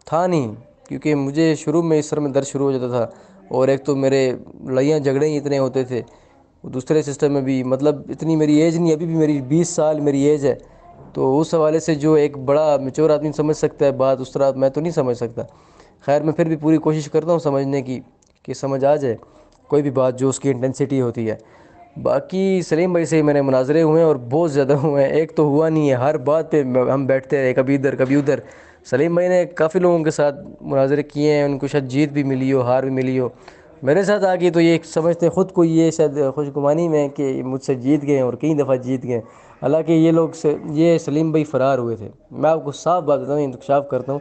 تھا نہیں، کیونکہ مجھے شروع میں اس سر میں درد شروع ہو جاتا تھا، اور ایک تو میرے لڑائیاں جھگڑے ہی اتنے ہوتے تھے، دوسرے سسٹم میں بھی مطلب اتنی میری ایج نہیں، ابھی بھی میری 20 سال میری ایج ہے، تو اس حوالے سے جو ایک بڑا میچور آدمی سمجھ سکتا ہے بات اس طرح میں تو نہیں سمجھ سکتا، خیر میں پھر بھی پوری کوشش کرتا ہوں سمجھنے کی کہ سمجھ آ جائے کوئی بھی بات جو اس کی انٹینسٹی ہوتی ہے۔ باقی سلیم بھائی سے میں نے مناظرے ہوئے ہیں اور بہت زیادہ ہوئے ہیں، ایک تو ہوا نہیں ہے، ہر بات پہ ہم بیٹھتے رہے، کبھی ادھر کبھی ادھر۔ سلیم بھائی نے کافی لوگوں کے ساتھ مناظرے کیے ہیں، ان کو شاید جیت بھی ملی ہو ہار بھی ملی ہو، میرے ساتھ آ گئی تو یہ سمجھتے خود کو یہ شاید خوش گمانی میں کہ مجھ سے جیت گئے اور کئی دفعہ جیت گئے، حالانکہ یہ سلیم بھائی فرار ہوئے تھے، میں آپ کو صاف بات بتاؤں، انکشاف کرتا ہوں،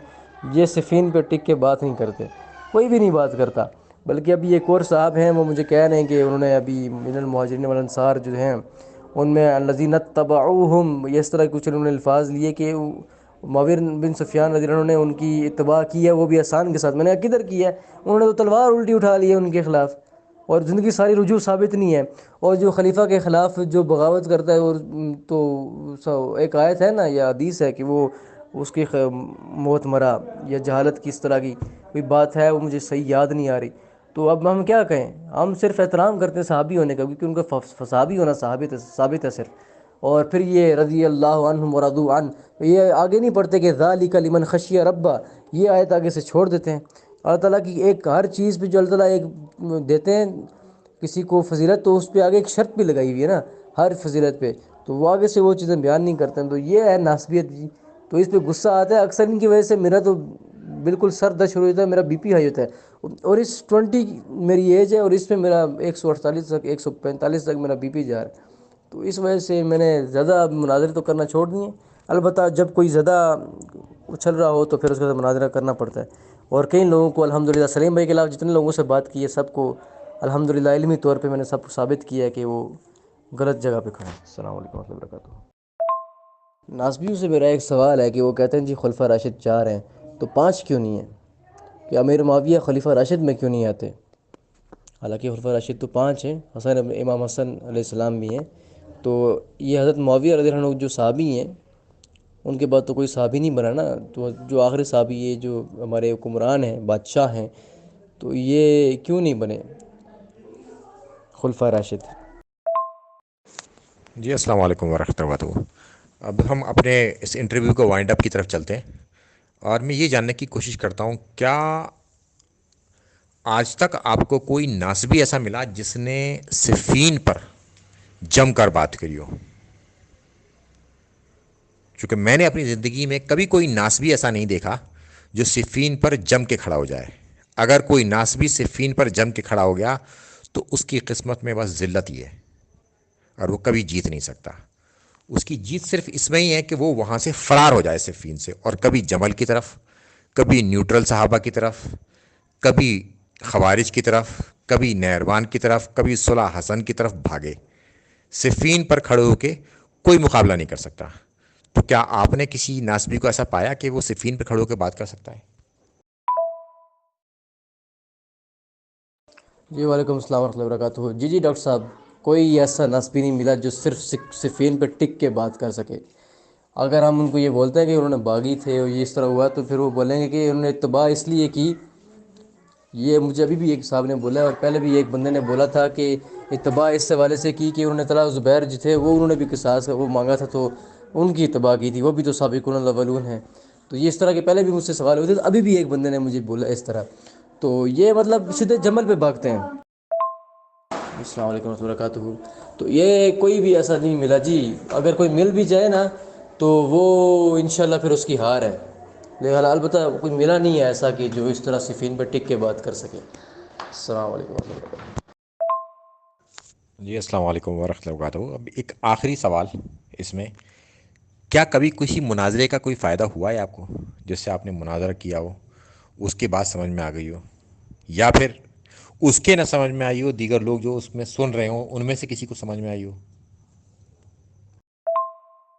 یہ صفین پہ ٹک کے بات نہیں کرتے، کوئی بھی نہیں بات کرتا، بلکہ ابھی ایک اور صاحب ہیں وہ مجھے کہہ رہے ہیں کہ انہوں نے ابھی من المہاجرین والانصار جو ہیں ان میں الذین اتبعوہم اس طرح کچھ انہوں نے الفاظ لیے کہ معاویہ بن سفیان رضی اللہ عنہ نے ان کی اتباع کی ہے، وہ بھی احسان کے ساتھ، میں نے کہا کدھر کی ہے، انہوں نے تو تلوار الٹی اٹھا لی ہے ان کے خلاف، اور زندگی ساری رجوع ثابت نہیں ہے، اور جو خلیفہ کے خلاف جو بغاوت کرتا ہے، اور تو ایک آیت ہے نا یا حدیث ہے کہ وہ اس کی موت مرا یا جہالت کی اس طرح کی کوئی بات ہے، وہ مجھے صحیح یاد نہیں آ رہی، تو اب ہم کیا کہیں، ہم صرف احترام کرتے ہیں صحابی ہونے کا، کیونکہ ان کا صحابی ہونا ثابت ہے صرف، اور پھر یہ رضی اللہ عنہم ورضوا عنہ یہ آگے نہیں پڑھتے کہ ذالک لمن خشی ربہ، یہ آیت آگے سے چھوڑ دیتے ہیں، اللہ تعالیٰ کی ایک ہر چیز پہ جو اللہ تعالیٰ ایک دیتے ہیں کسی کو فضیلت، تو اس پہ آگے ایک شرط بھی لگائی ہوئی ہے نا ہر فضیلت پہ، تو وہ آگے سے وہ چیزیں بیان نہیں کرتے ہیں، تو یہ ہے ناسبیت جی، تو اس پہ غصہ آتا ہے اکثر ان کی وجہ سے، میرا تو بالکل سر درد شروع ہوتا ہے، میرا بی پی ہائی ہوتا ہے، اور اس 20 میری ایج ہے اور اس میں میرا 148 تک 145 تک میرا بی پی جا رہا ہے، تو اس وجہ سے میں نے زیادہ مناظرے تو کرنا چھوڑ دیے، البتہ جب کوئی زیادہ اچھل رہا ہو تو پھر اس کے ساتھ مناظرہ کرنا پڑتا ہے، اور کئی لوگوں کو الحمدللہ سلیم بھائی کے علاوہ جتنے لوگوں سے بات کی ہے سب کو الحمدللہ علمی طور پہ میں نے سب کو ثابت کیا ہے کہ وہ غلط جگہ پہ کھڑے ہیں۔ السلام علیکم ورحمۃ اللہ وبرکاتہ۔ ناسبیوں سے میرا ایک سوال ہے کہ وہ کہتے ہیں جی خلفۂ راشد 4 ہیں تو 5 کیوں نہیں ہیں، کہ امیر معاویہ خلیفہ راشد میں کیوں نہیں آتے، حالانکہ خلفۂ راشد تو 5 ہیں، امام حسن علیہ السلام بھی ہیں، تو یہ حضرت معاویہ رضی اللہ عنہ جو صحابی ہیں ان کے بعد تو کوئی صحابی نہیں بنا نا، تو جو آخری صحابی یہ جو ہمارے حکمران ہیں بادشاہ ہیں تو یہ کیوں نہیں بنے خلفۂ راشد۔ جی السلام علیکم ورحمۃ اللہ وبرکاتہ۔ اب ہم اپنے اس انٹرویو کو وائنڈ اپ کی طرف چلتے ہیں، اور میں یہ جاننے کی کوشش کرتا ہوں کیا آج تک آپ کو کوئی ناسبی ایسا ملا جس نے صفین پر جم کر بات کری ہو؟ چونکہ میں نے اپنی زندگی میں کبھی کوئی ناسبی ایسا نہیں دیکھا جو صفین پر جم کے کھڑا ہو جائے، اگر کوئی ناسبی صفین پر جم کے کھڑا ہو گیا تو اس کی قسمت میں بس ذلت ہی ہے اور وہ کبھی جیت نہیں سکتا. اس کی جیت صرف اس میں ہی ہے کہ وہ وہاں سے فرار ہو جائے صفین سے، اور کبھی جمل کی طرف، کبھی نیوٹرل صحابہ کی طرف، کبھی خوارج کی طرف، کبھی نیروان کی طرف، کبھی صلح حسن کی طرف بھاگے. صفین پر کھڑے ہو کے کوئی مقابلہ نہیں کر سکتا. تو کیا آپ نے کسی ناسبی کو ایسا پایا کہ وہ صفین پر کھڑے ہو کے بات کر سکتا ہے؟ جی وعلیکم السلام ورحمۃ اللہ وبرکاتہ. جی ڈاکٹر صاحب، کوئی ایسا ناسبی نہیں ملا جو صرف صفین پہ ٹک کے بات کر سکے. اگر ہم ان کو یہ بولتے ہیں کہ انہوں نے باغی تھے اور یہ اس طرح ہوا، تو پھر وہ بولیں گے کہ انہوں نے اتباع اس لیے کی. یہ مجھے ابھی بھی ایک صاحب نے بولا ہے، اور پہلے بھی ایک بندے نے بولا تھا کہ اتباع اس حوالے سے کی کہ انہوں نے طلحہ زبیر جو تھے وہ انہوں نے بھی قصاص وہ مانگا تھا، تو ان کی اتباع کی تھی، وہ بھی تو سابقون الاولون ہیں. تو یہ اس طرح کے پہلے بھی مجھ سے سوال ہوئے تھے، ابھی بھی ایک بندے نے مجھے بولا اس طرح. تو یہ مطلب سیدھے جمل پہ بھاگتے ہیں. السلام علیکم ورحمۃ اللہ وبرکاتہ. تو یہ کوئی بھی ایسا نہیں ملا جی. اگر کوئی مل بھی جائے نا تو وہ انشاءاللہ پھر اس کی ہار ہے. لیکن البتہ کوئی ملا نہیں ہے ایسا کہ جو اس طرح صفین پہ ٹک کے بات کر سکے. السلام علیکم ورحمۃ اللہ وبرکاتہ. جی السلام علیکم ورحمۃ اللہ وبرکاتہ. اب ایک آخری سوال اس میں، کیا کبھی کسی مناظرے کا کوئی فائدہ ہوا ہے آپ کو، جس سے آپ نے مناظرہ کیا ہو، اس کی بات سمجھ میں آ گئی ہو، یا پھر اس کے نہ سمجھ میں آئی ہو، دیگر لوگ جو اس میں سن رہے ہوں ان میں سے کسی کو سمجھ میں آئی ہو؟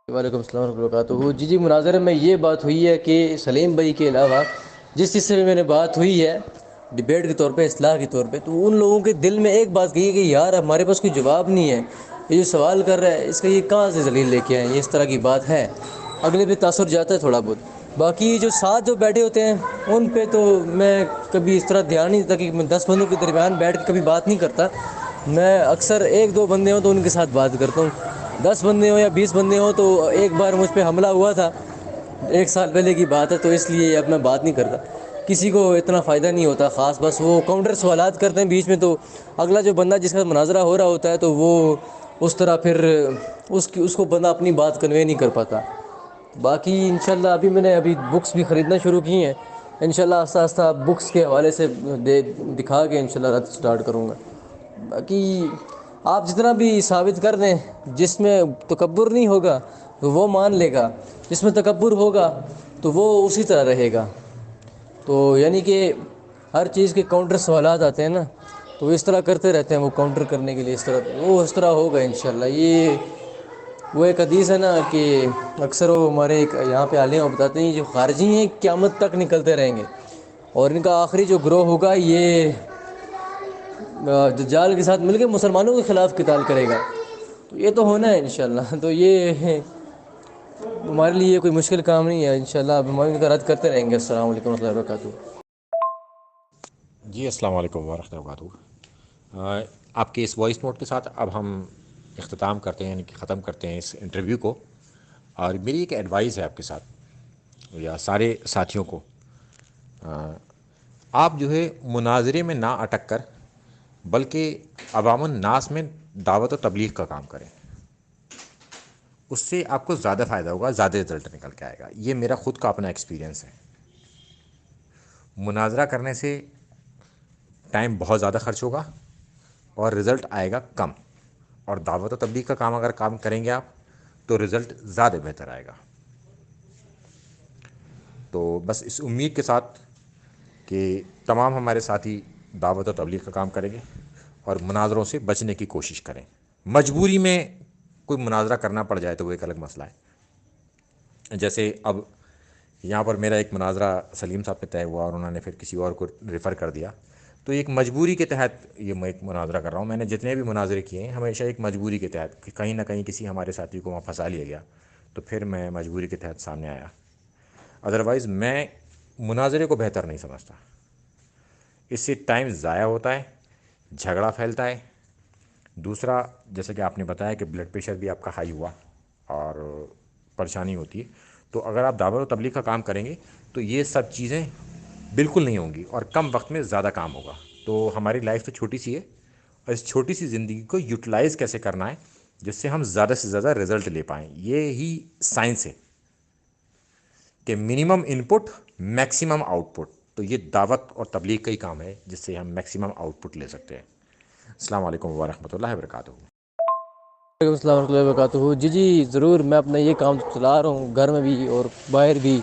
وعلیکم السلام ورحمۃ اللہ وبرکاتہ. جی مناظرے میں یہ بات ہوئی ہے کہ سلیم بھائی کے علاوہ جس چیز سے میں نے بات ہوئی ہے ڈبیٹ کے طور پہ، اصلاح کے طور پہ، تو ان لوگوں کے دل میں ایک بات کہی ہے کہ یار ہمارے پاس کوئی جواب نہیں ہے، یہ جو سوال کر رہا ہے اس کا یہ کہاں سے دلیل لے کے آئے ہیں، یہ اس طرح کی بات ہے. اگلے پہ تاثر جاتا ہے تھوڑا بہت. باقی جو ساتھ جو بیٹھے ہوتے ہیں ان پہ تو میں کبھی اس طرح دھیان نہیں دیتا کہ میں 10 بندوں کے درمیان بیٹھ کے کبھی بات نہیں کرتا. میں اکثر ایک دو بندے ہوں تو ان کے ساتھ بات کرتا ہوں. 10 بندے ہوں یا 20 بندے ہوں تو ایک بار مجھ پہ حملہ ہوا تھا، 1 سال پہلے کی بات ہے، تو اس لیے اب میں بات نہیں کرتا. کسی کو اتنا فائدہ نہیں ہوتا خاص، بس وہ کاؤنٹر سوالات کرتے ہیں بیچ میں، تو اگلا جو بندہ جس کا مناظرہ ہو رہا ہوتا ہے تو وہ اس طرح پھر اس کو بندہ اپنی بات کنوے نہیں کر پاتا. باقی انشاءاللہ ابھی میں نے بکس بھی خریدنا شروع کی ہیں. انشاءاللہ آہستہ آہستہ بکس کے حوالے سے دکھا کے انشاءاللہ رد سٹارٹ کروں گا. باقی آپ جتنا بھی ثابت کر دیں، جس میں تکبر نہیں ہوگا تو وہ مان لے گا، جس میں تکبر ہوگا تو وہ اسی طرح رہے گا. تو یعنی کہ ہر چیز کے کاؤنٹر سوالات آتے ہیں نا، تو وہ اس طرح کرتے رہتے ہیں، وہ کاؤنٹر کرنے کے لیے اس طرح وہ اس طرح ہوگا انشاءاللہ. یہ وہ ایک حدیث ہے نا کہ اکثر وہ ہمارے یہاں پہ عالم بتاتے ہیں جو خارجی ہیں قیامت تک نکلتے رہیں گے، اور ان کا آخری جو گروہ ہوگا یہ دجال کے ساتھ مل کے مسلمانوں کے خلاف قتال کرے گا. تو یہ تو ہونا ہے انشاءاللہ. تو یہ ہمارے لیے کوئی مشکل کام نہیں ہے انشاءاللہ. اب ہم ان کا رد کرتے رہیں گے. السلام علیکم ورحمۃ اللہ وبرکاتہ. جی السلام علیکم ورحمۃ اللہ وبرکاتہ. آپ کے اس وائس نوٹ کے ساتھ اب ہم اختتام کرتے ہیں، یعنی کہ ختم کرتے ہیں اس انٹرویو کو. اور میری ایک ایڈوائز ہے آپ کے ساتھ یا سارے ساتھیوں کو، آپ جو ہے مناظرے میں نہ اٹک کر بلکہ عوام الناس میں دعوت و تبلیغ کا کام کریں. اس سے آپ کو زیادہ فائدہ ہوگا، زیادہ رزلٹ نکل کے آئے گا. یہ میرا خود کا اپنا ایکسپیرینس ہے. مناظرہ کرنے سے ٹائم بہت زیادہ خرچ ہوگا اور رزلٹ آئے گا کم، اور دعوت و تبلیغ کا کام اگر کام کریں گے آپ تو رزلٹ زیادہ بہتر آئے گا. تو بس اس امید کے ساتھ کہ تمام ہمارے ساتھی دعوت و تبلیغ کا کام کریں گے اور مناظروں سے بچنے کی کوشش کریں. مجبوری میں کوئی مناظرہ کرنا پڑ جائے تو وہ ایک الگ مسئلہ ہے. جیسے اب یہاں پر میرا ایک مناظرہ سلیم صاحب پہ طے ہوا اور انہوں نے پھر کسی اور کو ریفر کر دیا، تو ایک مجبوری کے تحت یہ میں ایک مناظرہ کر رہا ہوں. میں نے جتنے بھی مناظرے کیے ہیں ہمیشہ ایک مجبوری کے تحت، کہ کہیں نہ کہیں کسی ہمارے ساتھی کو وہاں پھنسا لیا گیا تو پھر میں مجبوری کے تحت سامنے آیا. ادروائز میں مناظرے کو بہتر نہیں سمجھتا. اس سے ٹائم ضائع ہوتا ہے، جھگڑا پھیلتا ہے. دوسرا، جیسا کہ آپ نے بتایا کہ بلڈ پریشر بھی آپ کا ہائی ہوا اور پریشانی ہوتی ہے، تو اگر آپ دعوت و تبلیغ کا کام کریں گے تو یہ سب چیزیں بالکل نہیں ہوں گی اور کم وقت میں زیادہ کام ہوگا. تو ہماری لائف تو چھوٹی سی ہے، اور اس چھوٹی سی زندگی کو یوٹیلائز کیسے کرنا ہے جس سے ہم زیادہ سے زیادہ رزلٹ لے پائیں. یہ ہی سائنس ہے کہ منیمم ان پٹ میکسیمم آؤٹ پٹ. تو یہ دعوت اور تبلیغ کا ہی کام ہے جس سے ہم میکسیمم آؤٹ پٹ لے سکتے ہیں. السلام علیکم ورحمۃ اللہ وبرکاتہ. وعلیکم السلام ورحمۃ اللہ وبرکاتہ. جی ضرور، میں اپنا یہ کام چلا رہا ہوں گھر میں بھی اور باہر بھی،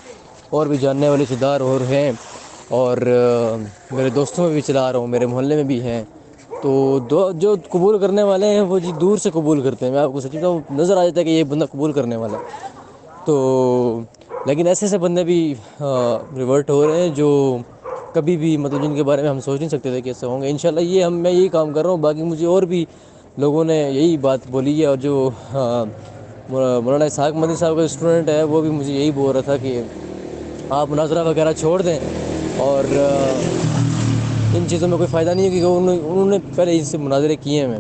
اور بھی جاننے والے رشتہ دار اور ہیں، اور میرے دوستوں میں بھی چلا رہا ہوں، میرے محلے میں بھی ہیں. تو جو قبول کرنے والے ہیں وہ جی دور سے قبول کرتے ہیں. میں آپ کو سچ بتاؤں، نظر آ جاتا ہے کہ یہ بندہ قبول کرنے والا ہے. تو لیکن ایسے ایسے بندے بھی ریورٹ ہو رہے ہیں جو کبھی بھی مطلب جن کے بارے میں ہم سوچ نہیں سکتے تھے کہ ایسے ہوں گے. انشاءاللہ یہ میں یہی کام کر رہا ہوں. باقی مجھے اور بھی لوگوں نے یہی بات بولی ہے، اور جو مولانا اسحاق مدنی صاحب کا اسٹوڈنٹ ہے وہ بھی مجھے یہی بول رہا تھا کہ آپ مناظرہ وغیرہ چھوڑ دیں، اور ان چیزوں میں کوئی فائدہ نہیں ہے، کیونکہ انہوں نے پہلے ان سے مناظرے کیے ہیں.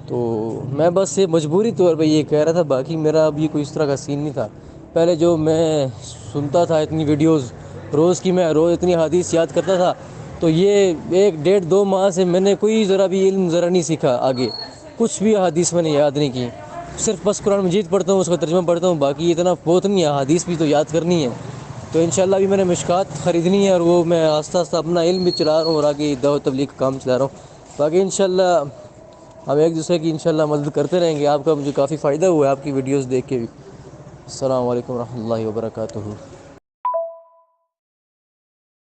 تو میں بس یہ مجبوری طور پہ یہ کہہ رہا تھا، باقی میرا ابھی کوئی اس طرح کا سین نہیں تھا. پہلے جو میں سنتا تھا اتنی ویڈیوز روز کی، میں روز اتنی حدیث یاد کرتا تھا، تو یہ 1 1.5 2 ماہ سے میں نے کوئی ذرا بھی علم ذرا نہیں سیکھا. آگے کچھ بھی احادیث میں نے یاد نہیں کی، صرف بس قرآن مجید پڑھتا ہوں، اس کا ترجمہ پڑھتا ہوں. باقی اتنا بہت نہیں ہے، احادیث بھی تو یاد کرنی ہے. تو انشاءاللہ ابھی میں نے مشکات خریدنی ہے، اور وہ میں آہستہ آہستہ اپنا علم بھی چلا رہا ہوں اور آگے دعوت تبلیغ کا کام چلا رہا ہوں. باقی انشاءاللہ ہم ایک دوسرے کی انشاءاللہ مدد کرتے رہیں گے. آپ کا مجھے کافی فائدہ ہوا ہے آپ کی ویڈیوز دیکھ کے بھی. السلام علیکم ورحمۃ اللہ وبرکاتہ.